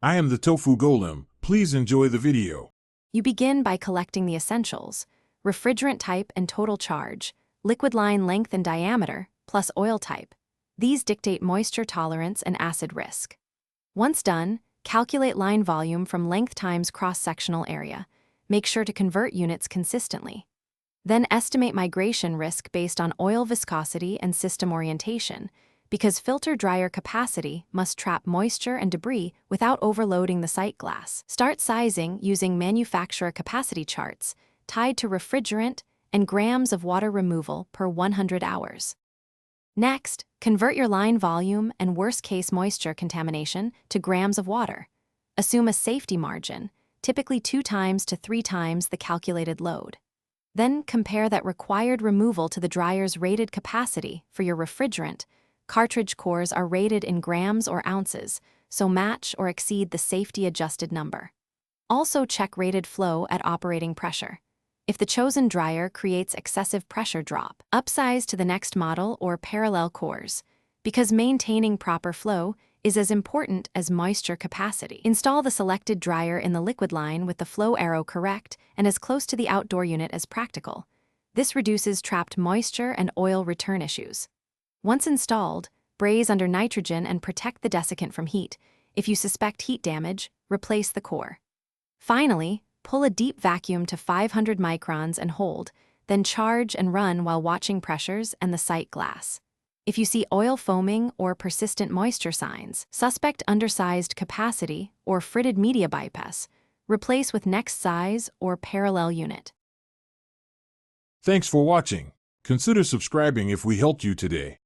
I am the Tofu Golem. Please enjoy the video. You begin by collecting the essentials: refrigerant type and total charge, liquid line length and diameter, plus oil type. These dictate moisture tolerance and acid risk. Once done, calculate line volume from length times cross-sectional area. Make sure to convert units consistently. Then estimate migration risk based on oil viscosity and system orientation, because filter dryer capacity must trap moisture and debris without overloading the sight glass. Start sizing using manufacturer capacity charts tied to refrigerant and grams of water removal per 100 hours. Next, convert your line volume and worst-case moisture contamination to grams of water. Assume a safety margin, typically 2 times to 3 times the calculated load. Then compare that required removal to the dryer's rated capacity for your refrigerant. Cartridge cores are rated in grams or ounces, so match or exceed the safety-adjusted number. Also check rated flow at operating pressure. If the chosen dryer creates excessive pressure drop, upsize to the next model or parallel cores, because maintaining proper flow is as important as moisture capacity. Install the selected dryer in the liquid line with the flow arrow correct and as close to the outdoor unit as practical. This reduces trapped moisture and oil return issues. Once installed, braze under nitrogen and protect the desiccant from heat. If you suspect heat damage, replace the core. Finally, pull a deep vacuum to 500 microns and hold, then charge and run while watching pressures and the sight glass. If you see oil foaming or persistent moisture signs, suspect undersized capacity or fritted media bypass, replace with next size or parallel unit. Thanks for watching. Consider subscribing if we helped you today.